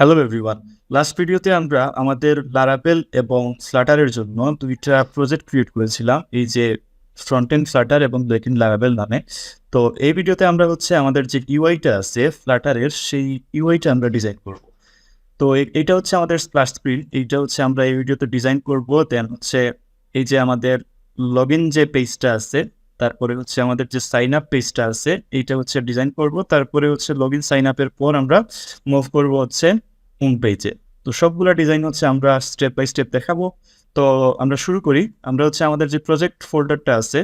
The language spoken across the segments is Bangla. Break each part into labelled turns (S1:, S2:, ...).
S1: Hello everyone. লাস্ট ভিডিওতে আমরা আমাদের লারাভেল এবং ফ্লাটারের জন্য ২ টা প্রজেক্ট ক্রিয়েট করেছিলাম। এই যে ফ্রন্ট এন্ড ফ্লাটার এবং ব্যাক এন্ড লারাভেল নামে। তো এই ভিডিওতে আমরা আমাদের যে ইউআই টা আছে ফ্লাটারের সেই ইউআই টা আমরা ডিজাইন করব। তো এইটা হচ্ছে আমাদের স্প্ল্যাশ স্ক্রিন। এইটা আমরা এই ভিডিওতে ডিজাইন করব। দেন এই যে আমাদের লগইন যে পেজটা আছে, তারপরে আমাদের যে সাইন আপ পেজটা আছে, এইটা ডিজাইন করব। তারপরে লগইন সাইন আপ এর পর আমরা মুভ করব হোম পেজে। তো সবগুলা ডিজাইন আমরা স্টেপ বাই স্টেপ দেখাবো। তো আমরা শুরু করি। আমরা আমাদের যে প্রজেক্ট ফোল্ডারটা আছে,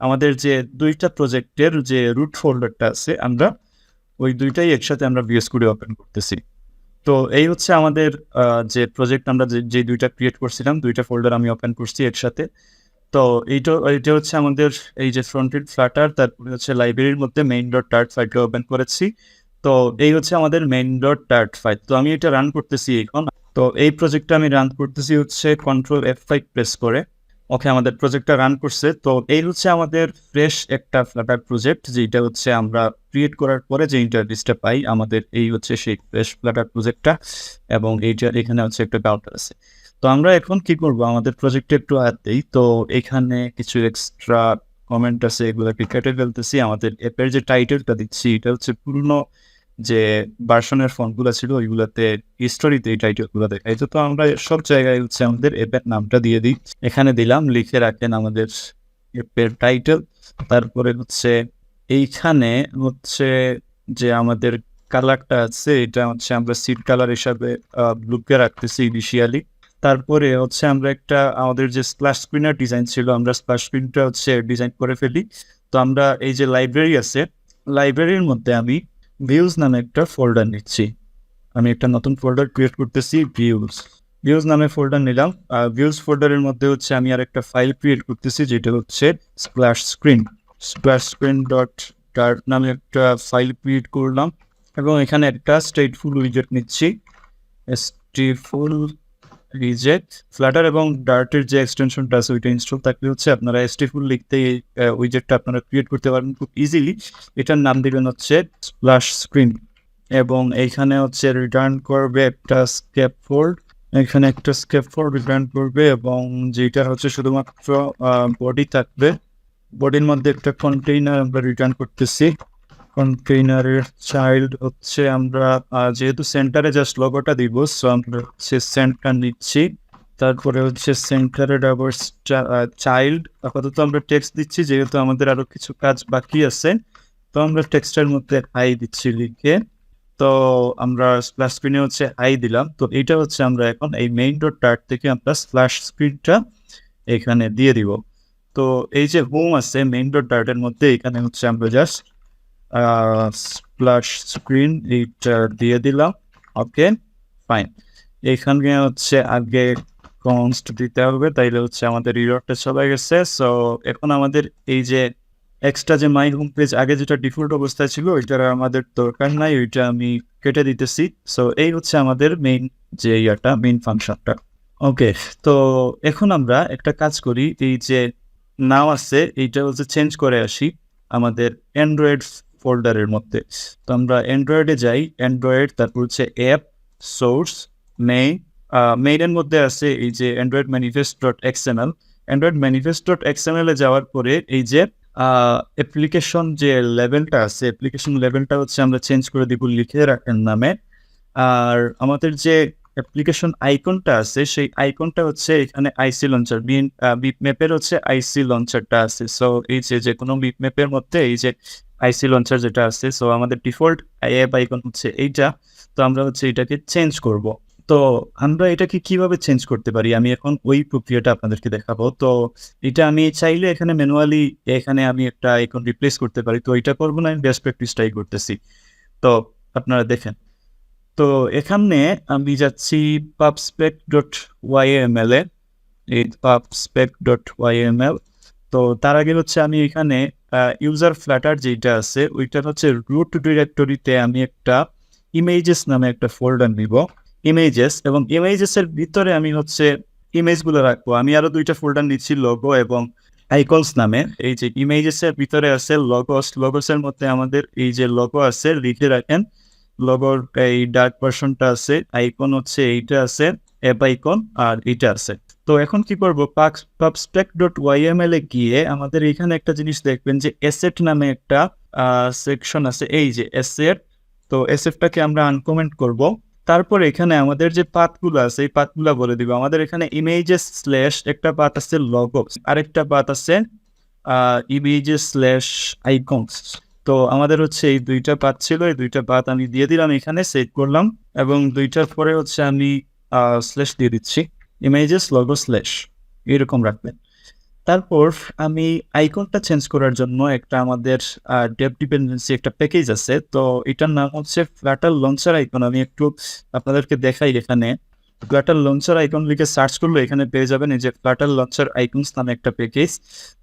S1: আমাদের যে ২ টা প্রজেক্টের যে রুট ফোল্ডারটা আছে, আমরা ওই ২ টাই একসাথে আমরা VS Code এ ওপেন করতেছি। তো এই আমাদের যে প্রজেক্ট আমরা যে ২ টা ক্রিয়েট করছিলাম, ২ টা ফোল্ডার আমি ওপেন করছি একসাথে। তো এইটা আমাদের এই যে ফ্রন্ট এন্ড ফ্লাটার, তারপরে লাইব্রেরির মধ্যে main.dart ফাইলটা ওপেন করেছি। তো এই আমাদের main.dart ফাইল। তো আমি এটা রান করতেছি এখন। তো এই প্রজেক্টটা আমি রান করতেছি Ctrl F5 প্রেস করে। ওকে, আমাদের প্রজেক্টটা রান করছে। তো এই আমাদের ফ্রেশ একটা ফ্লাটার প্রজেক্ট, যেটা আমরা ক্রিয়েট করার পরে যে ইন্টারফেসটা পাই, আমাদের এই সেই ফ্রেশ ফ্লাটার প্রজেক্টটা। এবং এখানে একটা কাউন্টার আছে। তো আমরা এখন কি করব, আমাদের প্রজেক্টে একটু হাত দেই। তো এখানে কিছু এক্সট্রা কমেন্ট আছে, এগুলোকে কেটে ফেলতেছি। আমাদের অ্যাপের যে টাইটেলটা দিচ্ছি, এটা পুরনো যে ভার্সনের ফন্টগুলো ছিল ওইগুলোতে হিস্টোরিতে এই টাইটেলগুলো দেখাই। তো আমরা সব জায়গায় আমাদের অ্যাপের নামটা দিয়ে দিই। এখানে দিলাম, লিখে রাখেন আমাদের অ্যাপের টাইটেল। তারপরে এইখানে যে আমাদের কালারটা আছে, এটা আমরা সিড কালার হিসাবে ব্লুকে রাখতেছি ইনিশিয়ালি। তারপরে আমরা আমাদের যে স্প্ল্যাশ স্ক্রিনের ডিজাইন ছিল, আমরা স্প্ল্যাশ স্ক্রিনটা ডিজাইন করে ফেলি। তো আমরা এই যে লাইব্রেরি আছে, লাইব্রেরির মধ্যে আমি ভিউজ নামে একটা ফোল্ডার নিচ্ছি। আমি একটা নতুন ফোল্ডার ক্রিয়েট করতেছি, ভিউজ নামে ফোল্ডার নিলাম। ভিউজ ফোল্ডারের মধ্যে আমি আর একটা ফাইল ক্রিয়েট করতেছি, যেটা স্প্ল্যাশ স্ক্রিন নামে একটা ফাইল ক্রিয়েট করলাম। এবং এখানে একটা স্টেটফুল উইজেট নিচ্ছি। স্টেটফুল উইজেট, ফ্লাটার এবং ডার্টের যে এক্সটেনশনটা আছে ওইটা ইনস্টল থাকলে আপনারা স্টেটফুল লিখতে উইজেটটা আপনারা ক্রিয়েট করতে পারবেন খুব ইজিলি। এটার নাম দিবেন স্প্ল্যাশ স্ক্রিন। এবং এইখানে রিটার্ন করবে একটা স্ক্যাপফোল্ড। এখানে একটা স্ক্যাপফোল্ড রিটার্ন করবে, এবং যেটা শুধুমাত্র বডি থাকবে। বডির মধ্যে একটা কন্টেইনার আমরা রিটার্ন করতেছি। কন্টেইনারের চাইল্ড আমরা যেহেতু সেন্টারে জাস্ট লোগোটা দিব, সো আমরা সেন্টার নিচ্ছি। তারপরে সেন্টারের আবার চাইল্ড। আপাতত আমরা টেক্সট দিচ্ছি, যেহেতু আমাদের আরো কিছু কাজ বাকি আছে। তো আমরা টেক্সটের মধ্যে হাই দিচ্ছি লিখে। তো আমরা স্প্ল্যাশ স্ক্রিনে হাই দিলাম। তো এইটা আমরা এখন এই main.dart থেকে আমরা স্প্ল্যাশ স্ক্রিনটা এখানে দিয়ে দিব। তো এই যে হোম আছে main.dart এর মধ্যে, এখানে আমরা জাস্ট স্প্ল্যাশ স্ক্রিন এইটা দিয়ে দিলাম। ওকে, ফাইন। এখানে আগে কনস্ট দিতে হবে, তাইলে আমাদের ইররটা চলে গেছে। সো এখন আমাদের এই যে এক্সট্রা যে মাই হোম পেজ আগে যেটা ডিফল্ট অবস্থায় ছিল, ওইটার আমাদের দরকার নাই, ওইটা আমি কেটে দিতেছি। সো এই আমাদের মেইন যে মেইন ফাংশনটা। ওকে, তো এখন আমরা একটা কাজ করি, এই যে নাম আছে এইটা চেঞ্জ করে আসি আমাদের অ্যান্ড্রয়েড ফোল্ডারের মধ্যে। তো আমরা অ্যান্ড্রয়েডে যাই, অ্যান্ড্রয়েড, তারপর অ্যাপ, সোর্স, মেইনের মধ্যে আছে এই যে অ্যান্ড্রয়েড manifest.xml। অ্যান্ড্রয়েড manifest.xml এ যাওয়ার পরে এই যে অ্যাপ্লিকেশন যে লেভেলটা আছে, অ্যাপ্লিকেশন লেভেলটা আমরা চেঞ্জ করে দিব লিখে রাখেন নামে। আর আমাদের যে অ্যাপ্লিকেশন আইকনটা আছে, সেই আইকনটা এখানে আইসি লঞ্চার, বিটম্যাপের আইসি লঞ্চারটা আছে। সো এই যে কোনো বিটম্যাপের মধ্যে এই যে আইসি লঞ্চার যেটা আছে, সো আমাদের ডিফল্ট অ্যাপ আইকন এইটা। তো আমরা এটাকে চেঞ্জ করব। তো আমরা এটাকে কিভাবে চেঞ্জ করতে পারি, আমি এখন ওই প্রক্রিয়াটা আপনাদেরকে দেখাবো। তো এটা আমি চাইলে এখানে ম্যানুয়ালি আমি একটা আইকন রিপ্লেস করতে পারি। তো এটা করবো না, আমি বেস্ট প্র্যাকটিসটাই করতেছি। তো আপনারা দেখেন। তো এখানে আমি যাচ্ছি pubspec.yml এ, এই pubspec.yml। তো তার আগে আমি এখানে ইউজার ফ্ল্যাটার যেটা আছে ওইটার রুট ডিরেক্টরিতে আমি একটা ইমেজেস নামে একটা ফোল্ডার নিব, ইমেজেস। এবং ইমেজেসের ভিতরে আমি ইমেজগুলো রাখবো। আমি আরো 2টা ফোল্ডার নিচ্ছি, লোগো এবং আইকনস নামে। এই যে ইমেজেসের ভিতরে আছে লগোসের মধ্যে আমাদের এই যে লোগো আছে, লিখে রাখেন লোগোর এই ডার্ক ভার্সনটা আছে, আইকন হচ্ছে এইটা আছে, অ্যাপ আইকন আর এইটা আছে। তো এখন কি করবো, pubspec.yml এ গিয়ে আমাদের এখানে একটা জিনিস দেখবেন যে অ্যাসেট নামে একটা সেকশন আছে, এই যে অ্যাসেট। তো অ্যাসেটটাকে আমরা আনকমেন্ট করব। তারপর এখানে আমাদের যে পাথগুলো আছে এই পাথগুলো বলে দিব। আমাদের এখানে ইমেজেস স্ল্যাশ একটা পাথ আছে লগো, আরেকটা পাথ আছে ইমেজেস স্ল্যাশ আইকনস। তো আমাদের হচ্ছে এই দুইটা পাথ ছিল, এই দুইটা পাথ আমি দিয়ে দিলাম, এখানে সেভ করলাম এবং দুইটার পরে হচ্ছে আমি স্ল্যাশ দিয়ে দিচ্ছি, ইমেজেস লগো স্ল্যাশ, এরকম রাখবেন। তারপর আমি আইকনটা চেঞ্জ করার জন্য একটা আমাদের ডেপ ডিপেন্ডেন্সি একটা প্যাকেজ আছে, তো এটার নাম হচ্ছে ফ্ল্যাটার লঞ্চার আইকন। আমি একটু আপনাদেরকে দেখাই, এখানে ফ্ল্যাটার লঞ্চার আইকন লিখে সার্চ করলে এখানে পেয়ে যাবেন এই যে ফ্ল্যাটার লঞ্চার আইকনস নামে একটা প্যাকেজ।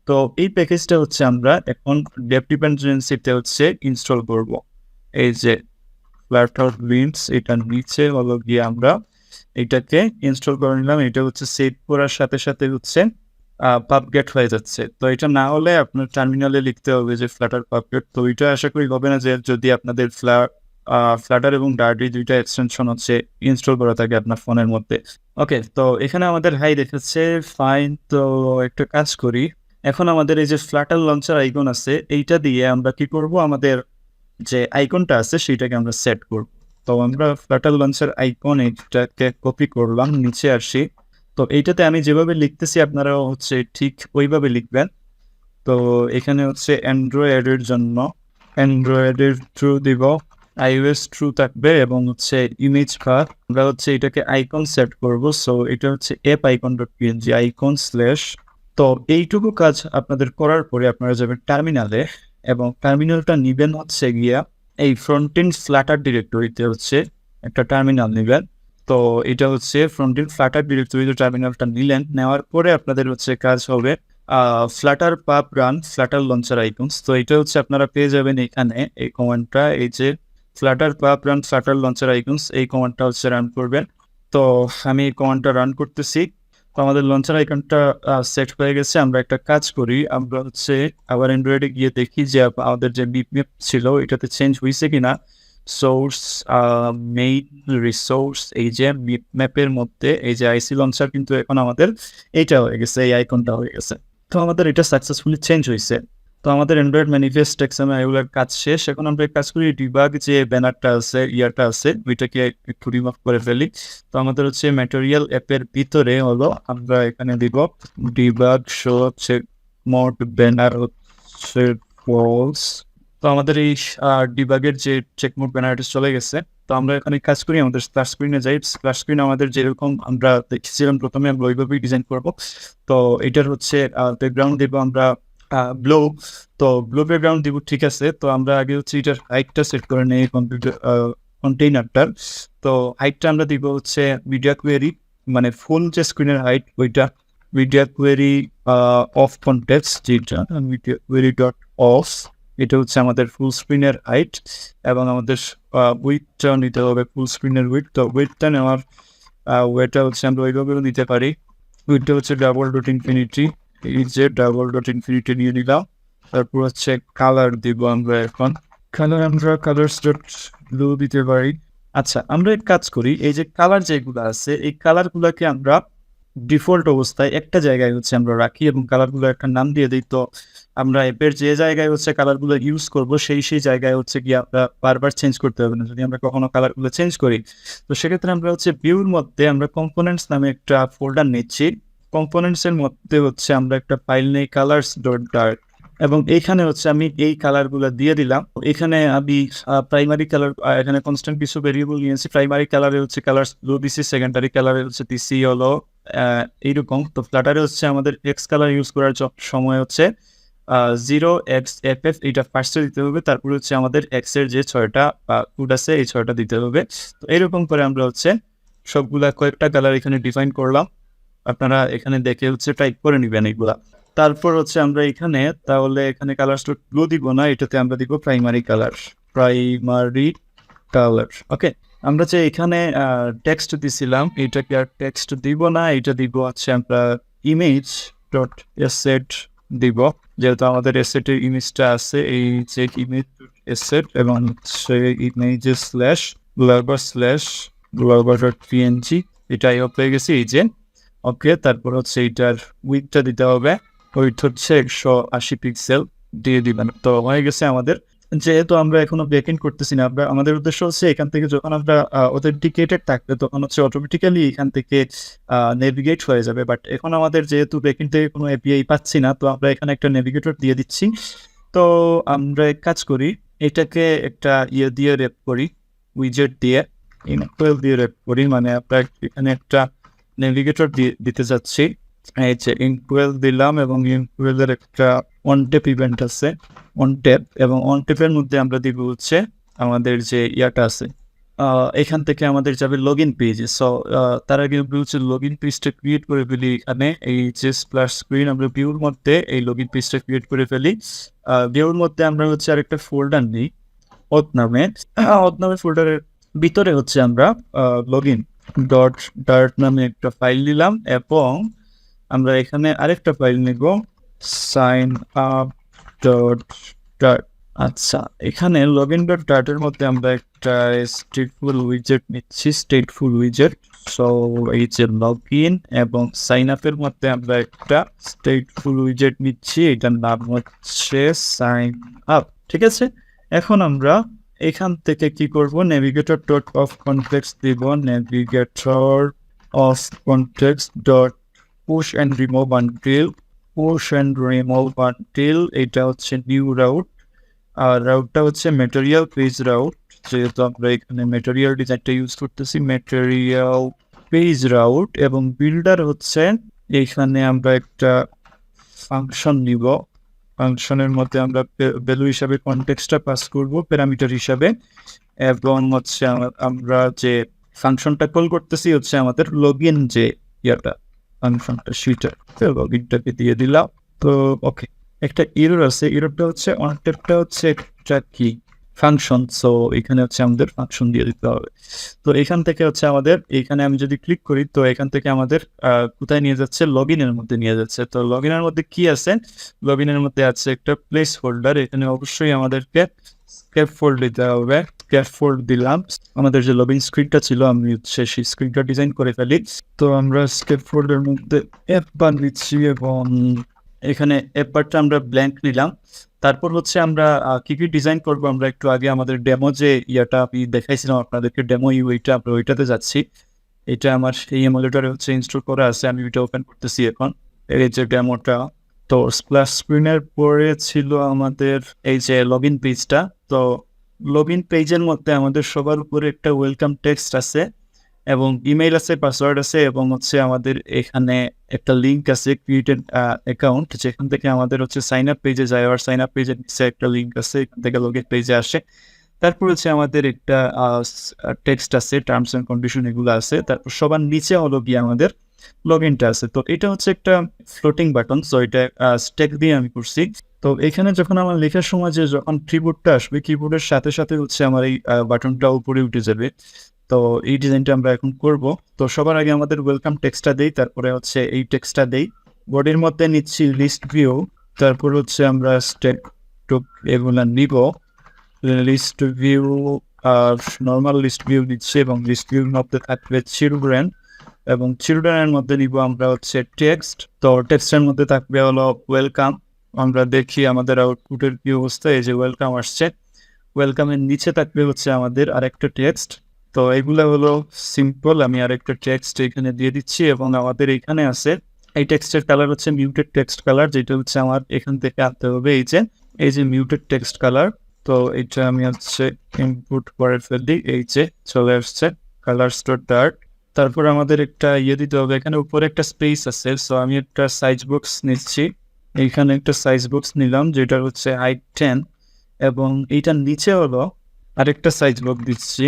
S1: তো এই প্যাকেজটা হচ্ছে আমরা এখন ডেপ ডিপেন্ডেন্সিতে হচ্ছে ইনস্টল করব। এই যে ফ্ল্যাটার লিঙ্কস, এটার নিচে হলো গিয়ে আমরা এটাকে ইনস্টল করে নিলাম। এটা হচ্ছে সেভ করার সাথে সাথে হচ্ছে পাবগেট হয়ে যাচ্ছে। তো এটা না হলে আপনার টার্মিনালে লিখতে হবে যে ফ্ল্যাটার পাবগেট। তো এটা আশা করি হবে না যে যদি আপনাদের ফ্ল্যাটার এবং ডার্টি দুইটা এক্সটেনশন হচ্ছে ইনস্টল করা থাকে আপনার ফোনের মধ্যে। ওকে, তো এখানে আমাদের হাই দেখাচ্ছে, ফাইন। তো একটা কাজ করি, এখন আমাদের এই যে ফ্ল্যাটার লঞ্চার আইকন আছে এইটা দিয়ে আমরা কি করব, আমাদের যে আইকনটা আছে সেটাকে আমরা সেট করব। তো আমরা ফ্ল্যাটার লঞ্চার আইকন এইটাকে কপি করলাম, নিচে আসি। তো এইটাতে আমি যেভাবে লিখতেছি আপনারাও হচ্ছে ঠিক ওইভাবে লিখবেন। তো এখানে হচ্ছে অ্যান্ড্রয়েডের জন্য অ্যান্ড্রয়েডের থ্রু দিব, iOS থ্রু থাকবে এবং হচ্ছে ইমেজ পাথ আমরা হচ্ছে এটাকে আইকন সেট করব। সো এটা হচ্ছে app icon dot PNG icon slash. তো এইটুকু কাজ আপনাদের করার পরে আপনারা যাবেন টার্মিনালে এবং টার্মিনালটা নিবেন হচ্ছে গিয়া এই ফ্রন্ট এন্ড ফ্ল্যাটার ডিরেক্টরিতে হচ্ছে একটা টার্মিনাল নেবেন। তো এটা হচ্ছে ফ্রন্ট এন্ড ফ্ল্যাটার ডিরেক্টরিতে টার্মিনালটা নিলেন, নেওয়ার পরে আপনাদের হচ্ছে কাজ হবে ফ্ল্যাটার পাব রান ফ্ল্যাটার লঞ্চার আইকনস। তো এটা হচ্ছে আপনারা পেয়ে যাবেন এখানে এই কমান্ডটা, এই যে ফ্ল্যাটার পাব রান ফ্ল্যাটার লঞ্চার আইকনস, এই কমান্ডটা হচ্ছে রান করবেন। তো আমি এই কমান্ডটা রান করতেছি। তো আমাদের লঞ্চার আইকনটা সেট হয়ে গেছে। আমরা একটা কাজ করি, আমরা হচ্ছে আবার অ্যান্ড্রয়েডে গিয়ে দেখি যে আমাদের যে বিটম্যাপ ছিল এটাতে চেঞ্জ হয়েছে কিনা। সোর্স মেইন রিসোর্স, এই যে বিটম্যাপের মধ্যে এই যে আইসি লঞ্চার কিন্তু এখন আমাদের এইটা হয়ে গেছে, এই আইকনটা হয়ে গেছে। তো আমাদের এটা সাকসেসফুলি চেঞ্জ হয়েছে। তো আমাদের অ্যান্ড্রয়েড ম্যানিফেস্ট এক্সামে এগুলোর কাজ শেষ। এখন আমরা কাজ করি ডিবাগ যে ব্যানারটা আছে ইয়ারটা আছে ওইটাকে একটু রিমুভ করে ফেলি। তো আমাদের হচ্ছে ম্যাটেরিয়াল অ্যাপের ভিতরে হলো আমরা এখানে দিব ডিবাগ শো হচ্ছে মোড ব্যানার হচ্ছে ফলস। তো আমাদের এই ডিবাগের যে চেক মোড ব্যানারটা চলে গেছে। তো আমরা এখানে কাজ করি, আমাদের স্প্ল্যাশ স্ক্রিনে যাই। স্প্ল্যাশ স্ক্রিন আমাদের যেরকম আমরা দেখছিলাম প্রথমে আমরা ওইভাবেই ডিজাইন করবো। তো এটার হচ্ছে ব্যাকগ্রাউন্ড দিব আমরা ব্লু। তো ব্লু ব্যাকগ্রাউন্ড দিব, ঠিক আছে। তো আমরা আগে হচ্ছে এটার হাইটটা সেট করে নেই কম্পিউটার কন্টেইনারটার। তো হাইটটা আমরা দিব হচ্ছে মিডিয়া কোয়েরি, মানে ফুল যে স্ক্রিনের হাইট ওইটা মিডিয়া কোয়েরি অফ কনটেক্সট, যেটা মিডিয়া কোয়েরি ডট অফ, এটা হচ্ছে আমাদের ফুল স্ক্রিনের হাইট। এবং আমাদের উইথটা নিতে হবে ফুল স্ক্রিনের উইথ। তো উইথটা নেওয়ার ওয়েটা হচ্ছে আমরা ওইভাবেও নিতে পারি। উইথটা হচ্ছে ডাবল ডট ইনফিনিটি, এই যে ডাবল ডট ইনফিনিটি নিয়ে নিলাম। তারপর হচ্ছে কালার দিব আমরা, এখন কালার আমরা কালার্স ডট ব্লু দিতে পারি। আচ্ছা, আমরা এক কাজ করি, এই যে কালার যেগুলো আছে এই কালারগুলোকে আমরা ডিফল্ট অবস্থায় একটা জায়গায় হচ্ছে আমরা রাখি এবং কালারগুলো একটা নাম দিয়ে দিই। তো আমরা অ্যাপের যে জায়গায় হচ্ছে কালারগুলো ইউজ করব সেই জায়গায় হচ্ছে গিয়ে আমরা বারবার চেঞ্জ করতে হবে না যদি আমরা কখনো কালারগুলো চেঞ্জ করি। তো সেক্ষেত্রে আমরা হচ্ছে ভিউর মধ্যে আমরা কম্পোনেন্টস নামে একটা ফোল্ডার নিচ্ছি। কম্পোনেন্টসের মধ্যে হচ্ছে আমরা একটা ফাইল নেই কালার্স ডট ডার্ক, এবং এইখানে হচ্ছে আমি এই কালারগুলো দিয়ে দিলাম। এখানে আমি প্রাইমারি কালার, এখানে কনস্ট্যান্ট কিছু ভেরিয়েবল নিয়েছি। প্রাইমারি কালারে হচ্ছে কালার ব্লু দিছি, সেকেন্ডারি কালারে হচ্ছে দিছি হলো এইরকম। তো ফ্ল্যাটারে হচ্ছে আমাদের এক্স কালার ইউজ করার সময় হচ্ছে 0xFF এটা ফার্স্টে দিতে হবে। তারপরে হচ্ছে আমাদের এক্সের যে 6টা কোড আছে এই 6টা দিতে হবে। তো এরকম করে আমরা হচ্ছে সবগুলা কয়েকটা কালার এখানে ডিফাইন করলাম। আপনারা এখানে দেখে হচ্ছে টাইপ করে নেবেন এইগুলা। তারপর হচ্ছে আমরা এখানে তাহলে এখানে কালার স্টোর ব্লু দিব না, এটাতে আমরা দিব প্রাইমারি কালার। ওকে, আমরা যে এখানে টেক্সট দিছিলাম এটাকে আর টেক্সট দিব না, এটা দিব হচ্ছে আমরা ইমেজ ডট এসেট দিব, যেহেতু আমাদের এসেটের ইমেজটা আছে। এই যে ইমেজ এসেট এবং হচ্ছে ইমেজেস স্ল্যাশ blurber/blurber.png এটাই হয়ে গেছে এই যে ওকে। তারপর হচ্ছে এইটার উইডথটা দিতে হবে, উইডথ হচ্ছে 180 পিক্সেল দিয়ে দিবেন। তো হয়ে গেছে আমাদের। যেহেতু আমরা এখনো ব্যাকএন্ড করতেছি না, আমাদের উদ্দেশ্য হচ্ছে এখান থেকে যখন আমরা অথেন্টিকেটেড থাকবে তখন হচ্ছে অটোমেটিক্যালি এখান থেকে নেভিগেট হয়ে যাবে। বাট এখন আমাদের যেহেতু ব্যাকএন্ড থেকে কোনো এপিআই পাচ্ছি না, তো আমরা এখানে একটা নেভিগেটর দিয়ে দিচ্ছি। তো আমরা এক কাজ করি, এটাকে একটা দিয়ে র্যাপ করি, উইজেট দিয়ে ইনকুয়েল দিয়ে র্যাপ করি। মানে আমরা এখানে একটা নেভিগেটর দিতে যাচ্ছি, এই যে ইনকুয়েল দিলাম এবং ইনকুয়েলের একটা অন ট্যাপ ইভেন্ট আছে, অন ট্যাপ, এবং অন ট্যাপের মধ্যে আমরা দিব হচ্ছে আমাদের যে ইয়াটা আছে, এখান থেকে আমাদের যাবে লগ ইন পেজে। সো তার আগে হচ্ছে লগ ইন পেজটা ক্রিয়েট করে ফেলি। এখানে এই যে স্প্ল্যাশ স্ক্রিন আমরা ভিউর মধ্যে এই লগ ইন পেজটা ক্রিয়েট করে ফেলি। ভিউর মধ্যে আমরা হচ্ছে আরেকটা ফোল্ডার নিই অথ নামে ফোল্ডারের ভিতরে হচ্ছে আমরা লগ ইন ডার্ট নামে একটা ফাইল নিলাম এবং আমরা এখানে আরেকটা ফাইল নিব সাইন আপ ডার্ট। আচ্ছা, এখানে login.dart এর মধ্যে আমরা একটা স্টেটফুল উইজেট নিচ্ছি, স্টেটফুল উইজেট। সো এই যে লগ ইন এবং সাইন আপের মধ্যে আমরা একটা স্টেটফুল উইজেট নিচ্ছি, এটার নাম হচ্ছে সাইন আপ। ঠিক আছে, এখন আমরা এখান থেকে কি করব, নেভিগেটর ডট অফ কনটেক্সট দিব, navigator of context dot push and remove until এটা হচ্ছে নিউ রাউট। আর রাউটটা হচ্ছে ম্যাটেরিয়াল পেজ রাউট, যেহেতু আমরা এখানে ম্যাটেরিয়াল ডিজাইনটা ইউজ করতেছি, ম্যাটেরিয়াল পেজ রাউট। এবং বিল্ডার হচ্ছে এইখানে আমরা একটা ফাংশন নিব, ফাংশনের মধ্যে আমরা ভ্যালু হিসাবে কনটেক্সটটা পাস করব প্যারামিটার হিসাবে, এবং হচ্ছে আমরা যে ফাংশনটা কল করতেছি হচ্ছে আমাদের লগ ইন যে ইয়াটা ফাংশনটা, সেটা লগ ইনটাকে দিয়ে দিলাম। তো ওকে, একটা এরর আছে, এররটা হচ্ছে অন ট্যাপটা হচ্ছে একটা কি ফাংশন। সো এখানে হচ্ছে আমাদের ফাংশন দিয়ে দিতে হবে। তো এখান থেকে হচ্ছে আমাদের, এখানে আমি যদি ক্লিক করি তো এখান থেকে আমাদের কোথায় নিয়ে যাচ্ছে, লগ ইনের মধ্যে নিয়ে যাচ্ছে। তো লগ ইনের মধ্যে কি আছে, লগ ইনের মধ্যে আছে একটা প্লেস হোল্ডার। এখানে অবশ্যই আমাদেরকে স্কেপ ফোল্ড দিতে হবে, স্কেপ ফোল্ড দিলাম। আমাদের যে লগ ইন স্ক্রিনটা ছিল আমি হচ্ছে সেই স্ক্রিনটা ডিজাইন করে ফেলি। তো আমরা স্কেপ ফোল্ডের মধ্যে অ্যাপ বার নিচ্ছি এবং এখানে অ্যাপারটা আমরা ব্ল্যাঙ্ক নিলাম। তারপর হচ্ছে আমরা কি ডিজাইন করব, আমরা একটু আগে আমাদের ডেমো যে ইয়াটা আমি দেখাইছিলাম আপনাদেরকে, ডেমো ইউআইটা, আমরা ওইটাতে যাচ্ছি। এটা আমার এই এমুলেটরে হচ্ছে ইনস্টল করা আছে, আমি ওইটা ওপেন করতেছি এখন। এই যে ডেমোটা, তো স্প্ল্যাশ স্ক্রিনের পরে ছিল আমাদের এই যে লগ ইন পেজটা। তো লগ ইন পেজের মধ্যে আমাদের সবার উপরে একটা ওয়েলকাম টেক্সট আছে এবং ইমেইল আছে, পাসওয়ার্ড আছে, এবং হচ্ছে আমাদের এখানে একটা লিঙ্ক আছে ক্রিয়েটেড অ্যাকাউন্ট, যেখান থেকে আমাদের হচ্ছে সাইন আপ পেজে যায়। আর সাইন আপ পেজের নিচে একটা লিঙ্ক আছে, এখান থেকে লগ ইন পেজে আসে। তারপর হচ্ছে আমাদের একটা টেক্সট আছে, টার্মস অ্যান্ড কন্ডিশন এগুলো আছে। তারপর সবার নিচে হলো গিয়ে আমাদের লগ ইনটা আছে। তো এটা হচ্ছে একটা ফ্লোটিং বাটন, সো এটা স্টেক দিয়ে আমি করছি। তো এখানে যখন আমার লেখার সময় যে যখন কিবোর্ডটা আসবে, কিবোর্ডের সাথে সাথে হচ্ছে আমার এই বাটনটা উপরে উঠে যাবে। তো এই ডিজাইনটা আমরা এখন করব। তো সবার আগে আমাদের ওয়েলকাম টেক্সটটা দেই, তারপরে হচ্ছে এই টেক্সটটা দেই। বডির মধ্যে নিচ্ছি লিস্ট ভিউ, তারপর হচ্ছে আমরা স্টেপ টুক এগুলো নিব। লিস্ট ভিউ আর নর্মাল লিস্ট ভিউ নিচ্ছি এবং লিস্ট ভিউর মধ্যে থাকবে চিলড্রেন, এবং চিলড্রেনের মধ্যে নিব আমরা হচ্ছে টেক্সট। তো টেক্সটের মধ্যে থাকবে হলো ওয়েলকাম। আমরা দেখি আমাদের আউটপুটের কি অবস্থা, এই যে ওয়েলকাম আসছে। ওয়েলকামের নিচে থাকবে হচ্ছে আমাদের আরেকটা টেক্সট। তো এগুলো হলো সিম্পল, আমি আরেকটা টেক্সট এখানে দিয়ে দিচ্ছি। এবং আমাদের এখানে আছে এই টেক্সটের কালার হচ্ছে মিউটেড টেক্সট কালার, যেটা হচ্ছে আমার এখান থেকে আনতে হবে, এই যে মিউটেড টেক্সট কালার। তো এটা আমি হচ্ছে ইনপুট করে ফেলি, এই যে চলে আসছে কালারস ডট ডার্ট। তারপর আমাদের একটা দিতে হবে, এখানে উপরে একটা স্পেস আছে। সো আমি একটা সাইজ বক্স নিচ্ছি, এইখানে একটা সাইজ বক্স নিলাম যেটা হচ্ছে হাইট 10, এবং এইটার নিচে হলো আরেকটা সাইজ বক্স দিচ্ছি,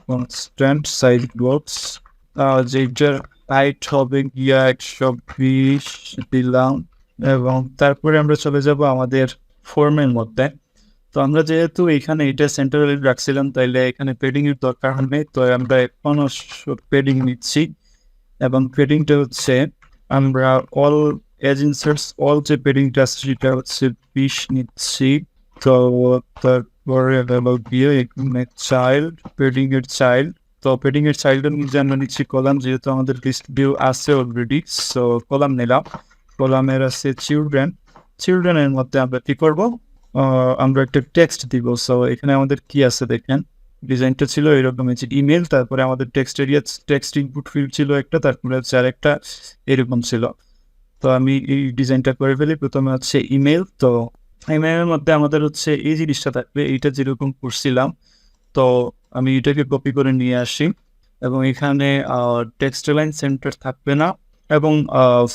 S1: কনস্ট্যান্ট সাইজ বক্স, যেটার হাইট হবে গিয়া 120 দিলাম। এবং তারপরে আমরা চলে যাব আমাদের ফর্মের মধ্যে। তো আমরা যেহেতু এখানে এটা সেন্টারালি রাখছিলাম, তাইলে এখানে পেডিং এর দরকার হবে। তো আমরা এখন পেডিং নিচ্ছি, এবং পেডিংটা হচ্ছে আমরা অল এজ ইনসার্টস অল যে পেডিংটা আছে সেটা হচ্ছে 20 নিচ্ছি। তো তারপরে গিয়ে এখানে চাইল্ড, পেডিং এর চাইল্ড। তো পেডিং এর চাইল্ডের মধ্যে আমরা নিচ্ছি কলাম, যেহেতু আমাদের লিস্ট ভিউ আছে অলরেডি, সো কলাম নিলাম। কলামের আছে চিলড্রেন। চিলড্রেনের মধ্যে আমরা কি করব, আমরা একটা টেক্সট দিব। সো এখানে আমাদের কি আছে দেখেন, ডিজাইনটা ছিল এরকম, হচ্ছে ইমেল, তারপরে আমাদের text area, text input field ছিল একটা, তারপরে হচ্ছে আরেকটা এরকম ছিল। তো আমি এই ডিজাইনটা করে ফেলি। প্রথমে হচ্ছে ইমেল। তো ইমেলের মধ্যে আমাদের হচ্ছে এই জিনিসটা থাকবে, এইটা যেরকম করছিলাম। তো আমি এটাকে কপি করে নিয়ে আসি এবং এখানে টেক্সট লাইন সেন্টার থাকবে না এবং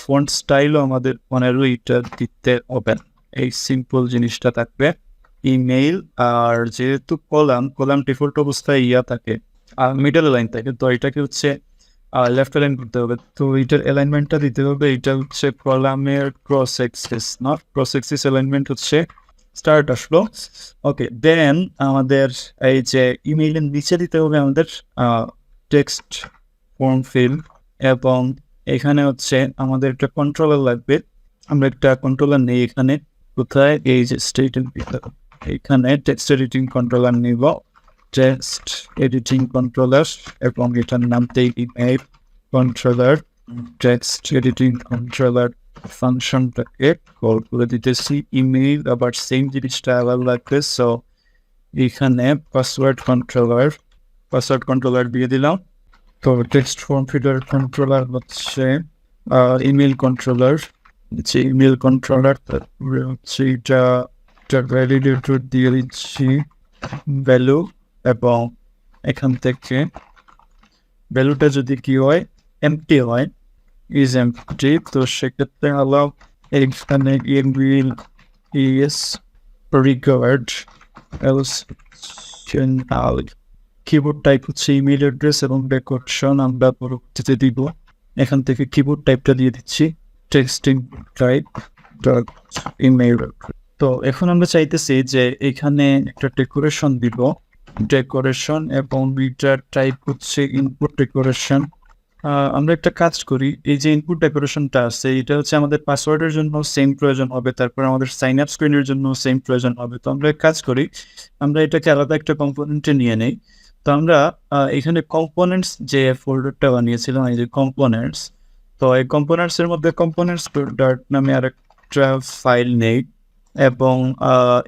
S1: ফন্ট স্টাইলও আমাদের 15 এটা দিতে হবে। এই সিম্পল জিনিসটা থাকবে ইমেইল। আর যেহেতু কলাম ডিফল্ট অবস্থায় থাকে আর মিডল লাইন থাকে, তো এটাকে হচ্ছে লেফট অ্যালাইন করতে হবে। তো এইটার অ্যালাইনমেন্টটা দিতে হবে, এটা হচ্ছে কলামের ক্রস এক্সিস, না ক্রস এক্সিস অ্যালাইনমেন্ট হচ্ছে স্টার্ট আসলো। ওকে, দেন আমাদের এই যে ইমেইলের নিচে দিতে হবে আমাদের টেক্সট ফর্ম ফিল, এবং এখানে হচ্ছে আমাদের একটা কন্ট্রোলার লাগবে। আমরা একটা কন্ট্রোলার নেই এখানে, কোথায়, এই যে স্টেট এখানে টেক্সট এডিটিং কন্ট্রোলার নিব, টেক্সট এডিটিং কন্ট্রোলার, এবং এটার নাম দেই email controller. Text editing controller ফাংশনটাকে কল করে দিতেছি ইমেইল, আবার সেম জিনিসটা আবার লাগবে। সো এখানে পাসওয়ার্ড কন্ট্রোলার দিয়ে দিলাম। তো টেক্সট ফর্ম ফিডার কন্ট্রোলার হচ্ছে ইমেইল কন্ট্রোলার, ইমেইল কন্ট্রোলার। তারপরে হচ্ছে এটা ভ্যালিডেটর দিয়ে দিচ্ছি ভ্যালু, এবং এখান থেকে ভ্যালুটা যদি কি হয়, এমটি হয়, is empty, তো সেক্ষেত্রে allow এখানে will is required else keyboard type হচ্ছে ইমেল অ্যাড্রেস এবং ডেকোরেশন আমরা পরবর্তীতে দিব। এখান থেকে কিবোর্ড টাইপটা দিয়ে দিচ্ছি টেক্সটিং টাইপ ডট ইমেল। তো এখন আমরা চাইতেছি যে এখানে একটা ডেকোরেশন দিব, ডেকোরেশন, এবং এটার টাইপ হচ্ছে ইনপুট ডেকোরেশন। আমরা একটা কাজ করি, এই যে ইনপুট ডেকোরেশনটা আছে এটা হচ্ছে আমাদের পাসওয়ার্ডের জন্য সেম প্রয়োজন হবে, তারপর আমাদের সাইন আপ স্ক্রিনের জন্য সেম প্রয়োজন হবে। তো আমরা এক কাজ করি, আমরা এটাকে আলাদা একটা কম্পোনেন্টে নিয়ে নেই। তো আমরা এখানে কম্পোনেন্টস যে ফোল্ডারটা বানিয়েছিলাম, এই যে কম্পোনেন্টস, তো এই কম্পোনেন্টসের মধ্যে কম্পোনেন্টস ডট নামে আরেকটা ফাইল নেই, এবং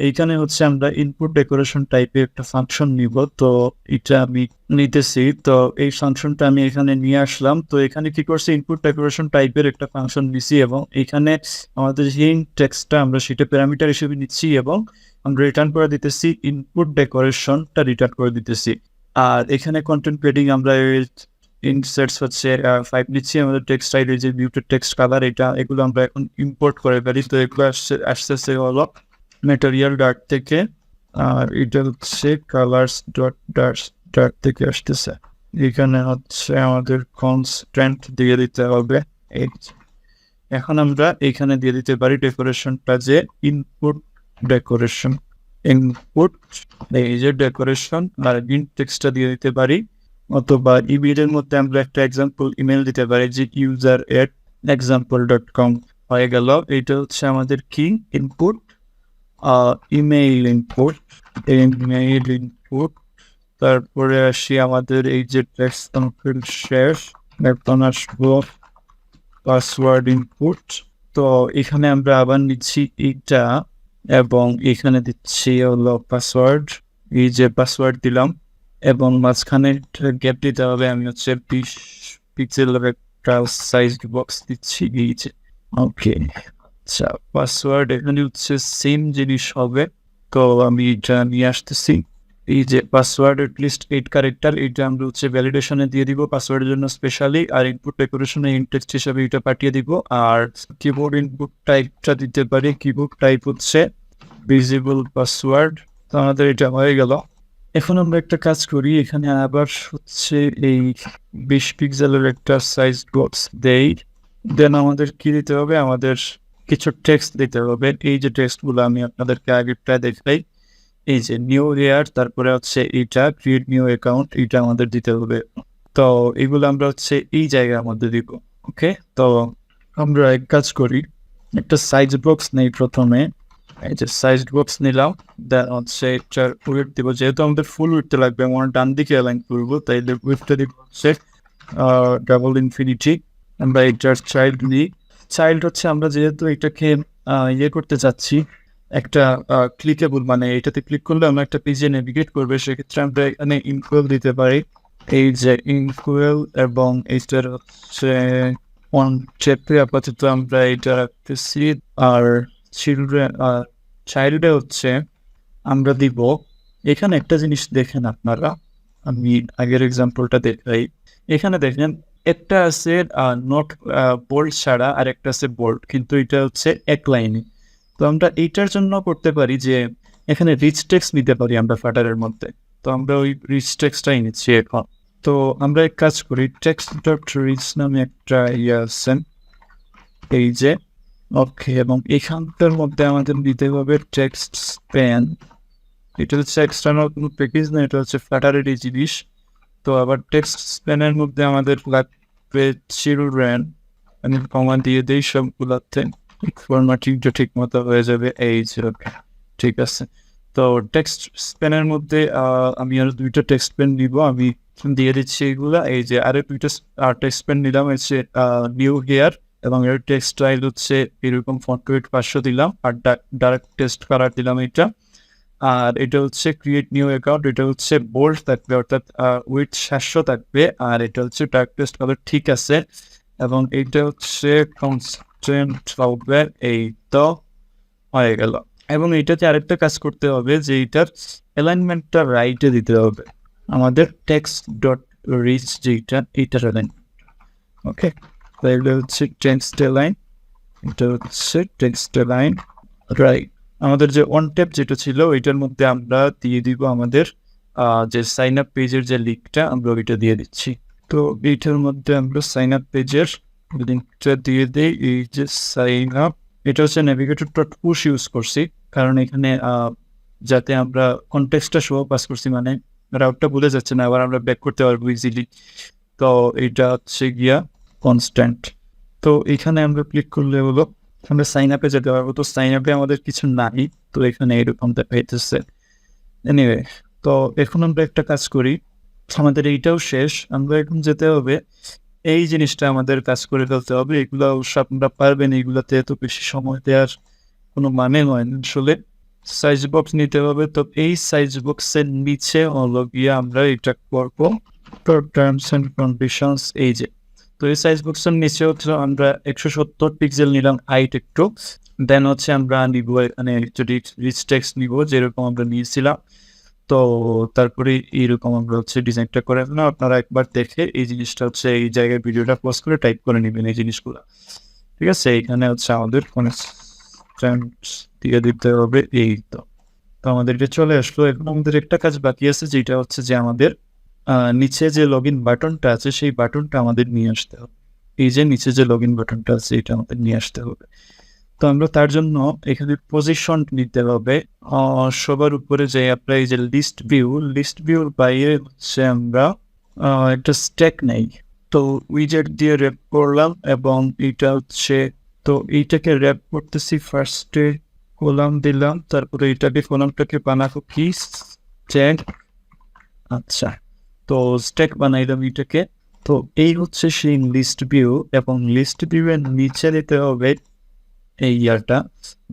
S1: এইখানে হচ্ছে আমরা ইনপুট ডেকোরেশন টাইপের একটা ফাংশন নিব। তো এটা আমি নিতেছি, তো এই ফাংশনটা আমি এখানে নিয়ে আসলাম। তো এখানে কি করছি, ইনপুট ডেকোরেশন টাইপের একটা ফাংশন নিছি, এবং এখানে আমাদের যে টেক্সটটা আমরা সেটা প্যারামিটার হিসেবে নিচ্ছি, এবং আমরা রিটার্ন করে দিতেছি ইনপুট ডেকোরেশনটা রিটার্ন করে দিতেছি। আর এখানে কন্টেন্ট পেডিং আমরা ইনসার্টস হচ্ছে 5 নিচ্ছি। আমাদের টেক্সট স্টাইলের যে মিউটেড টেক্সট কালার, এগুলো আমরা এখন ইম্পোর্ট করে ফেলি। তো এগুলো আসতেছে হলো ম্যাটেরিয়াল ডাট থেকে, আর এটা হচ্ছে কালার্স ডাট থেকে আসতেছে। এখানে হচ্ছে আমাদের কনস্ট্যান্ট দিয়ে দিতে হবে। এখন আমরা এখানে দিয়ে দিতে পারি ডেকোরেশনটা, যে ইনপুট ডেকোরেশন, ইনপুট এই যে ডেকোরেশন আর ইন টেক্সটটা দিয়ে দিতে পারি, অথবা ইমেইলের মধ্যে আমরা একটা এক্সাম্পল ইমেল দিতে পারি, যে user@example.com হয়ে গেল। এটা হচ্ছে আমাদের কি ইনপুট, ইমেইল ইনপুট। তারপরে আসি আমাদের এই যে টেক্সট ফিল্ড শেষ, এখন আসবো পাসওয়ার্ড ইনপুট। তো এখানে আমরা আবার নিচ্ছি এইটা, এবং এখানে দিচ্ছি হলো পাসওয়ার্ড, এই যে পাসওয়ার্ড দিলাম, এবং মাঝখানে গ্যাপ দিতে হবে। আমি হচ্ছে 20 পিক্সেলের একটা সাইজ বক্স দিচ্ছি, এই যে ওকে। আচ্ছা, পাসওয়ার্ড এখানে হচ্ছে সেম জিনিস হবে। তো আমি এটা নিয়ে আসতেছি, এই যে পাসওয়ার্ড লিস্ট 8 ক্যারেক্টার, এটা আমরা হচ্ছে ভ্যালিডেশনে দিয়ে দিব পাসওয়ার্ডের জন্য স্পেশালি, আর ইনপুট ডেকোরেশনে ইনটেক্সট হিসাবে এটা পাঠিয়ে দিব। আর কিবোর্ড ইনপুট টাইপটা দিতে পারি, কিবোর্ড টাইপ হচ্ছে ভিজিবল পাসওয়ার্ড। তো আমাদের এটা হয়ে গেল। এখন আমরা একটা কাজ করি, এখানে আবার হচ্ছে এই 20 পিক্সেলের একটা সাইজ বক্স দেই। দেন আমাদের কি দিতে হবে, আমাদের কিছু টেক্সট দিতে হবে। এই যে টেক্সটগুলো আমি আপনাদেরকে আগেরটা দেখাই, এই যে নিউ লেয়ার, তারপরে হচ্ছে এইটা ক্রিয়েট নিউ অ্যাকাউন্ট, এটা আমাদের দিতে হবে। তো এগুলো আমরা হচ্ছে এই জায়গার মধ্যে দিব। ওকে, তো আমরা এক কাজ করি, একটা সাইজ বক্স নেই প্রথমে, এই যে সাইজড বক্স নিলাম, দেন হচ্ছে এটার উইডথ দিব, যেহেতু আমাদের ফুল উইডথ লাগবে, আমরা ডান দিকে অ্যালাইন করবো, তাই উইডথটা দিব হচ্ছে ডাবল ইনফিনিটি। আমরা এটার চাইল্ড নিই, চাইল্ড হচ্ছে আমরা যেহেতু এটাকে ইয়ে করতে চাচ্ছি, একটা ক্লিকেবল, মানে এটাতে ক্লিক করলে আমরা একটা পেজে নেভিগেট করবে, সেক্ষেত্রে আমরা এখানে ইনকুয়েল দিতে পারি। এই যে ইনকুয়েল এবং এইটার হচ্ছে অন চেপে আপাতত আমরা এটা রাখতেছি। আর চিলড্রেন চাইল্ডে হচ্ছে আমরা দিব, এখানে একটা জিনিস দেখেন আপনারা, আমি আগের এক্সাম্পলটা দেখাই। এখানে দেখেন একটা আছে নট বোল্ড ছাড়া, আর একটা আছে বোল্ড, কিন্তু এটা হচ্ছে এক লাইনে। তো আমরা এইটার জন্য করতে পারি যে এখানে রিচ টেক্সট নিতে পারি আমরা ফ্লাটারের মধ্যে। তো আমরা ওই রিচ টেক্সটটাই নিচ্ছি এখন। তো আমরা এক কাজ করি, টেক্সট ডট রিচ নামে একটা ইয়ে আছে, এই যে ওকে, এবং এখানকার মধ্যে আমাদের দিতে হবে টেক্সট স্প্যান। এটা হচ্ছে এক্সটার্নাল কোনো প্যাকেজ না, এটা হচ্ছে ফ্লাটারেরই জিনিস। তো আবার টেক্সট স্প্যানের মধ্যে আমাদের লাগবে চিলড্রেন, আমি কমা দিয়ে দিই সবগুলোতে, ফরম্যাটিংটা ঠিক মতো হয়ে যাবে। এই যে ওকে, ঠিক আছে। তো টেক্সট স্প্যানের মধ্যে আমি আরো 2টা টেক্সট স্প্যান দিব, আমি দিয়ে দিচ্ছি এগুলা। এই যে আরো 2টা টেক্সট স্প্যান নিলাম, হচ্ছে নিউ হেয়ার, এবং এর টেক্সট স্টাইল হচ্ছে এরকম ফন্ট ওয়েট 500 দিলাম, আর ডাইরেক্ট টেক্সট কালার দিলাম এটা। আর এটা হচ্ছে ক্রিয়েট নিউ অ্যাকাউন্ট, এটা হচ্ছে বোল্ড থাকবে, অর্থাৎ উইথ 700 থাকবে, আর এটা হচ্ছে ডাইরেক্ট টেক্সট কালার ঠিক আছে, এবং এটা হচ্ছে কনস্ট্যান্ট হবে। এই তো হয়ে গেল। এবং এইটাতে আরেকটা কাজ করতে হবে যে এইটার অ্যালাইনমেন্টটা রাইটে দিতে হবে, আমাদের টেক্সট ডট রিচ যেটা, এইটার অ্যালাইনমেন্ট। ওকে, তো এগুলো হচ্ছে টেক্সট অ্যালাইন, এটা হচ্ছে টেক্সট অ্যালাইন রাইট। আমাদের যে অন ট্যাপ যেটা ছিল ওইটার মধ্যে আমরা দিয়ে দিব আমাদের যে সাইন আপ পেজের যে লিঙ্কটা, আমরা ওইটা দিয়ে দিচ্ছি। তো এইটার মধ্যে আমরা সাইন আপ পেজের লিঙ্কটা দিয়ে দিই। এই যে সাইন আপ, এটা হচ্ছে নেভিগেটর ডট পুশ ইউজ করছি, কারণ এখানে যাতে আমরা কনটেক্সটটা শো পাস করছি, মানে রাউটটা ভুলে যাচ্ছে না, আবার আমরা ব্যাক করতে পারবো ইজিলি। তো এইটা হচ্ছে গিয়া কনস্ট্যান্ট। তো এখানে আমরা ক্লিক করলে হলো আমরা সাইন আপে যেতে পারবো। তো সাইন আপে আমাদের কিছু নাই, তো এখানে এরকম দেখাইতেছে। এনিওয়ে, তো এখন আমরা একটা কাজ করি, আমাদের এইটাও শেষ, আমরা এখন যেতে হবে এই জিনিসটা আমাদের কাজ করে ফেলতে হবে। এগুলো অবশ্য আপনারা পারবেন, এগুলোতে এত বেশি সময় দেওয়ার কোনো মানে হয় না আসলে। সাইজ বক্স নিতে হবে, তো এই সাইজ বক্সের নিচে হলো গিয়ে আমরা এটা করবো টার্মস অ্যান্ড কন্ডিশনস। এই যে, তো এই সাইজ বক্সের নিচে হচ্ছে আমরা 170 পিক্সেল নিলাম হাইট একটু, দেন হচ্ছে আমরা নিব এখানে যদি রিচ টেক্সট নিব যেরকম আমরা নিয়েছিলাম। তো তারপরে এইরকম আমরা হচ্ছে ডিজাইনটা করে ফেললাম। আপনারা একবার দেখে এই জিনিসটা হচ্ছে এই জায়গায় ভিডিওটা পজ করে টাইপ করে নেবেন এই জিনিসগুলো, ঠিক আছে। এখানে হচ্ছে আমাদের কনস্ট্যান্ট দিয়ে দিতে হবে। এই তো আমাদের এটা চলে আসলো। এখন আমাদের একটা কাজ বাকি আছে, যেটা হচ্ছে যে আমাদের নিচে যে লগ ইন বাটনটা আছে সেই বাটনটা আমাদের নিয়ে আসতে হবে। এই যে নিচে যে লগ ইন বাটনটা আছে এটা আমাদের নিয়ে আসতে হবে। তো আমরা তার জন্য এখানে পজিশন নিতে হবে সবার উপরে, যে আপনার এই যে লিস্ট ভিউর বাইরে হচ্ছে আমরা একটা স্ট্যাক নেই। তো উইজেট দিয়ে র্যাপ করলাম, এবং এটা হচ্ছে, তো এইটাকে র্যাপ করতেছি, ফার্স্টে কলাম দিলাম, তারপরে এইটাকে কলামটাকে বানাবো কি স্ট্যাক। আচ্ছা, তো স্ট্যাক বানাইলাম এটাকে। তো এই হচ্ছে সেই লিস্ট ভিউ, এবং লিস্ট ভিউ এর নিচে দিতে হবে এই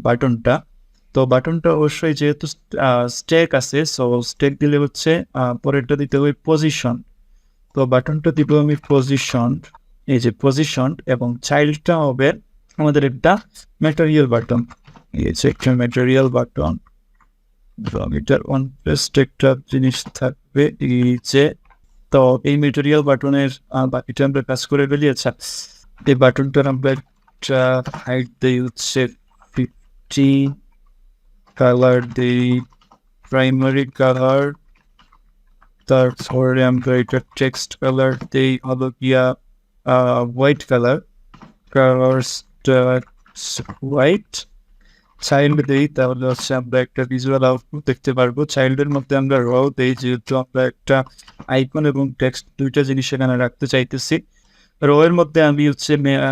S1: বাটনটা। তো বাটনটা অবশ্যই যেহেতু স্ট্যাক আছে, সো স্ট্যাক দিলে হচ্ছে পরেরটা দিতে হবে পজিশন। তো বাটনটা দিব আমি পজিশন, এই যে পজিশন, এবং চাইল্ডটা হবে আমাদের একটা ম্যাটেরিয়াল বাটন, এই যে একটা ম্যাটেরিয়াল বাটন, এবং এটার ওয়ান প্লেসড একটা জিনিস থাকবে এই যে। তো এই ম্যাটেরিয়াল বাটনের বাকিটা আমরা কাজ করে ফেলি। আচ্ছা, এই বাটনটার আমরা একটা হাইট দিই হচ্ছে 50, কালার দিই প্রাইমারি কালার, তারপরে আমরা এটা টেক্সট কালার দিই হলো গিয়া হোয়াইট কালারটা হোয়াইট। চাইল্ড দিই, তাহলে হচ্ছে আমরা একটা ভিজুয়াল আউটপুট দেখতে পারবো। চাইল্ডের মধ্যে আমরা র দিই, যেহেতু আমরা একটা আইকন এবং টেক্সট দুইটা জিনিস এখানে রাখতে চাইতেছি। রো এর মধ্যে আমি হচ্ছে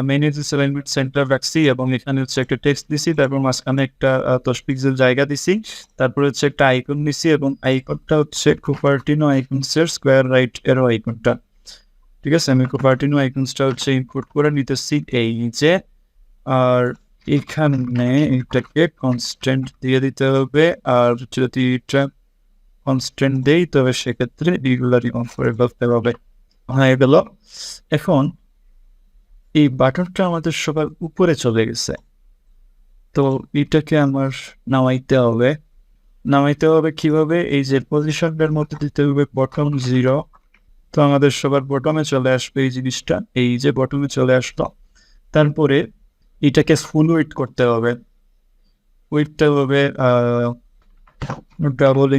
S1: মেনুতে অ্যালাইনমেন্ট সেন্টার রাখছি এবং এখানে হচ্ছে একটা টেক্সট দিছি, তারপর মাঝখানে একটা 10 পিক্সেল জায়গা দিছি, তারপরে হচ্ছে একটা আইকন দিছি এবং আইকনটা হচ্ছে কুপারটিনো আইকনসের স্কোয়ার রাইট এরো আইকনটা। ঠিক আছে, আমি কুপারটিনো আইকনসটা হচ্ছে ইনপুট করে নিতেছি এই যে, আর এখানে এটাকে কনস্ট্যান্ট দিয়ে দিতে হবে, আর যদি এটা কনস্ট্যান্ট দেই তবে সেক্ষেত্রে রেগুলারই অন করে ফেলতে হবে। হয়ে গেল। এখন এই বাটনটা আমাদের সবার উপরে চলে গেছে, তো এটাকে আমার নামাইতে হবে কিভাবে? এই যে পজিশনটার মধ্যে দিতে হবে বটম 0, তো আমাদের সবার বটমে চলে আসবে এই জিনিসটা, এই যে বটমে চলে আসলো। তারপরে এটাকে ফুল উইডথ করতে হবে, উইডথটা হবে ডাবল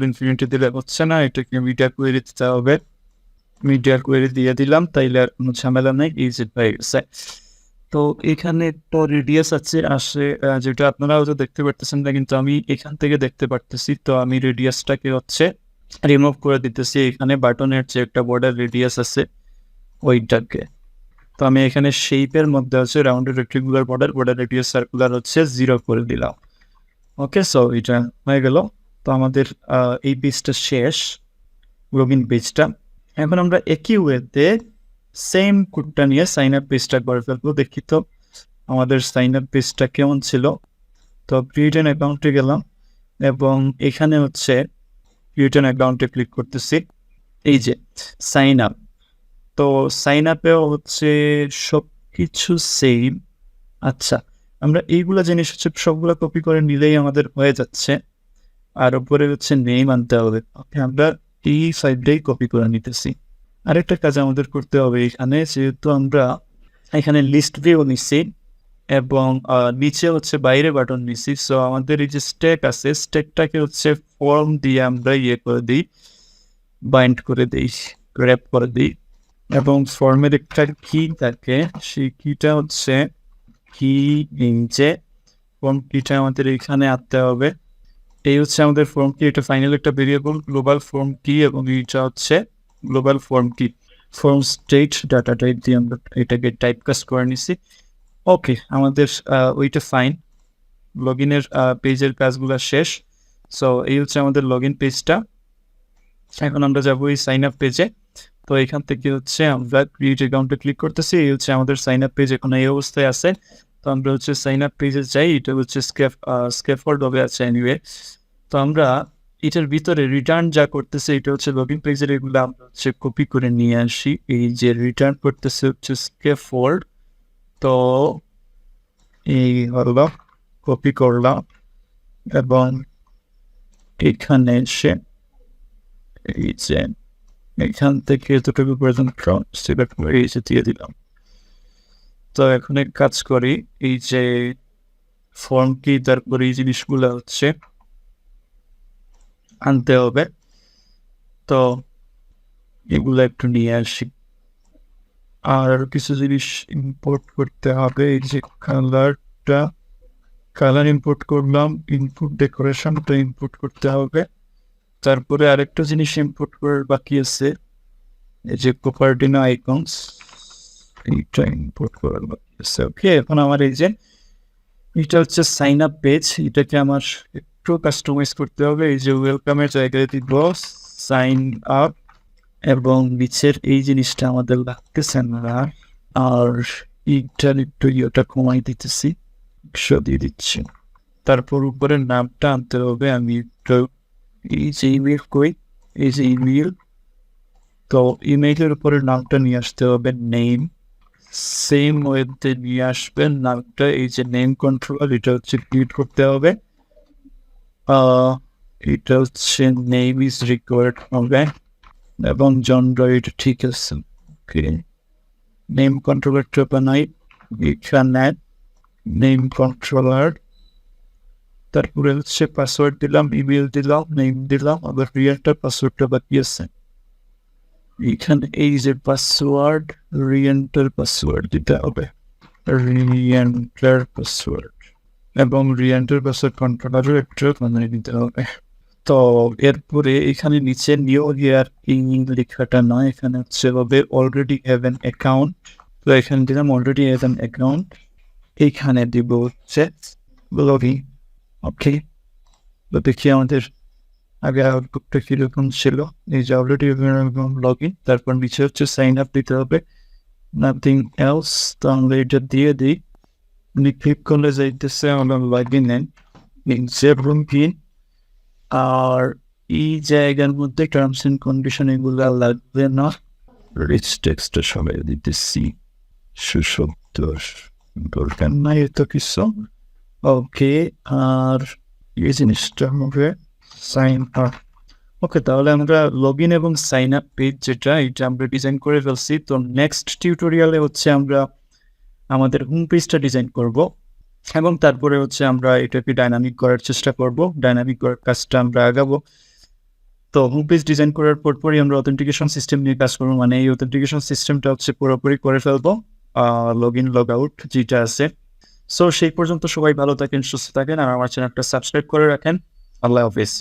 S1: ইনফিনিটি দিলে হচ্ছে না, এটাকে মিডিয়া কোয়েরি দিতে হবে, মিডিয়া কোয়েরি দিয়ে দিলাম, তাইলে আর কোনো ঝামেলা নেই, ইজি হয়ে গেছে। তো এখানে তো রেডিয়াস আসে যেটা আপনারা হয়তো দেখতে পারতেছেন না, কিন্তু আমি এখান থেকে দেখতে পারতেছি। তো আমি রেডিয়াসটাকে হচ্ছে রিমুভ করে দিতেছি, এখানে বাটনের যে একটা বর্ডার রেডিয়াস আছে ওইটাকে। তো আমি এখানে শেপের মধ্যে হচ্ছে rounded rectangular border radius circular হচ্ছে 0 করে দিলাম। ওকে, সো এটা হয়ে গেল। তো আমাদের এই পেজটা শেষ, লগ ইন পেজটা। এখন আমরা একই ওয়েতে সেম কোডটা নিয়ে সাইন আপ পেজটা করে ফেলবো। দেখি তো আমাদের সাইন আপ পেজটা কেমন ছিল। তো ক্রিয়েট অ্যান অ্যাকাউন্টে গেলাম এবং এখানে হচ্ছে ক্রিয়েট অ্যান অ্যাকাউন্টে ক্লিক করতেছি, এই যে সাইন আপ। তো সাইন আপেও হচ্ছে সব কিছু সেম। আচ্ছা, আমরা এইগুলা জিনিস হচ্ছে সবগুলো কপি করে নিলেই আমাদের হয়ে যাচ্ছে, আর উপরে হচ্ছে নেম আনতে হবে। ওকে, আমরা এই সাইডটাই কপি করে নিতেছি। আরেকটা কাজ আমাদের করতে হবে এখানে, যেহেতু আমরা এখানে লিস্ট ভিউ নিচ্ছি এবং নিচে হচ্ছে বাইরে বাটন নিচ্ছি, সো আমাদের এই যে স্ট্যাক আছে, স্ট্যাকটাকে হচ্ছে ফর্ম দিয়ে আমরা করে দিই, বাইন্ড করে দিই, র্যাপ করে দিই। এবং ফর্মের একটা কি থাকে, সেই কিটা হচ্ছে কি নিচে ফর্ম কিটা আমাদের এখানে আনতে হবে। এই হচ্ছে আমাদের ফর্ম কি, এটা ফাইনাল একটা ভেরিয়েবল গ্লোবাল ফর্ম কি, এবং এইটা হচ্ছে গ্লোবাল ফর্ম কি। ফর্ম স্টেট ডাটা টাইপ দিয়ে আমরা এটাকে টাইপ কাস্ট করে নিছি। ওকে, আমাদের ওইটা ফাইন, লগ ইনের পেজের কাজগুলো শেষ। সো এই হচ্ছে আমাদের লগ ইন পেজটা। এখন আমরা যাবো এই সাইন আপ পেজে। তো এখান থেকে হচ্ছে আমরা ক্রিয়েট অ্যাকাউন্টে ক্লিক করতেছি, এই হচ্ছে আমাদের সাইন আপ পেজ এখন এই অবস্থায় আছে। তো আমরা হচ্ছে সাইন আপ পেজে যাই, এটা হচ্ছে স্ক্যাফোল্ড হবে আছে এনিওয়ে। তো আমরা এটার ভিতরে রিটার্ন যা করতেছে এটা হচ্ছে লগ ইন পেজের, এগুলো আমরা হচ্ছে কপি করে নিয়ে আসি। এই যে রিটার্ন করতেছে হচ্ছে স্ক্যাফোল্ড, তো এই হলো কপি করলাম এবং এখানে এসে এই যে এখান থেকে এতটুকু পর্যন্ত সিলেক্ট করে এই যে দিয়ে দিলাম। তো এখন এক কাজ করি, এই যে ফর্ম কি, তারপরে এই জিনিসগুলো হচ্ছে আনতে হবে। তো এগুলো একটু নিয়ে আসি, আর কিছু জিনিস ইম্পোর্ট করতে হবে। এই যে কালার ইম্পোর্ট করলাম, ইনপুট ডেকোরেশনটা ইম্পোর্ট করতে হবে। তারপরে আরেকটা জিনিস ইম্পোর্ট করার বাকি আছে, এই যে কুপারটিনো আইকনস, এইটা ইম্পোর্ট করার বাকি আছে। ওকে, এখন আমার এই যে এটা হচ্ছে সাইন আপ পেজ, এটাকে আমার একটু কাস্টমাইজ করতে হবে। এই যে ওয়েলকামের জায়গায় দিব সাইন আপ, এবং নিচের এই জিনিসটা আমাদের লাগতেছে না, আর এইটার একটু ইয়েটা কমাই দিতেছি, 100 দিয়ে দিচ্ছি। তারপর উপরের নামটা আনতে হবে, আমি একটু এই যে ইমেল এই যে ইমেল, তো ইমেইলের উপরে নামটা নিয়ে আসতে হবে নেম, সেম ওয়েতে নিয়ে আসবেন নামটা। এই যে নেম কন্ট্রোলার, এটা হচ্ছে ক্রিয়েট করতে হবে, এটা হচ্ছে নেম ইজ রিকোয়ার্ড হবে এবং জনরা এটা ঠিক আছে। ওকে, নেম কন্ট্রোলারটা বানাই, এখানে নেম কন্ট্রোলার, তারপরে হচ্ছে পাসওয়ার্ড দিলাম, ইমেল দিলাম, নেম দিলাম, আবার রিয়েন্টার পাসওয়ার্ডটা বাকি আছে। এখানে এই যে পাসওয়ার্ড, রিয়েন্টার পাসওয়ার্ড দিতে হবে, রিয়েন্টার পাসওয়ার্ড, এবং রিয়েন্টার পাসওয়ার্ড কন্ট্রোলারও একটু বানিয়ে দিতে হবে। তো এরপরে এখানে নিচে নিউ ইয়ার এই লেখাটা নয়, এখানে হচ্ছে হবে অলরেডি হ্যাভ অ্যান অ্যাকাউন্ট। তো এখানে দিলাম অলরেডি হ্যাভ অ্যান অ্যাকাউন্ট, এইখানে দিব হচ্ছে লগইন। ওকে, তো দেখি আমাদের আগে আউটপুটটা কীরকম ছিল। এই যে অলরেডি লগ ইন, তারপর নিচে হচ্ছে সাইন আপ দিতে হবে, নাথিং এলস। তো আমরা এটা দিয়ে দিই, ক্লিক করলে যাইতেছে আমরা লগ ইন ইন। আর এই জায়গার মধ্যে টার্মস অ্যান্ড কন্ডিশন এগুলো লাগবে না, রিচ টেক্সটটা সবাই দিতেছি, সুসত্তর দরকার নাই এত কিছু। ওকে, আর এই জিনিসটা হবে সাইন আপ। ওকে, তাহলে আমরা লগ ইন এবং সাইন আপ পেজ যেটা, এটা আমরা ডিজাইন করে ফেলছি। তো নেক্সট টিউটোরিয়ালে হচ্ছে আমরা আমাদের হোম পেজটা ডিজাইন করব এবং তারপরে হচ্ছে আমরা এটাকে ডাইনামিক করার চেষ্টা করব। ডাইনামিক করার কাজটা আমরা আগাবো। তো হোম পেজ ডিজাইন করার পরপরই আমরা অথেন্টিকেশন সিস্টেম নিয়ে কাজ করবো, মানে এই অথেন্টিকেশন সিস্টেমটা হচ্ছে পুরোপুরি করে ফেলবো, লগ ইন লগ আউট যেটা আছে। সো সেই পর্যন্ত সবাই ভালো থাকেন, সুস্থ থাকেন, আর আমার চ্যানেলটা সাবস্ক্রাইব করে রাখেন। আল্লাহ হাফিজ।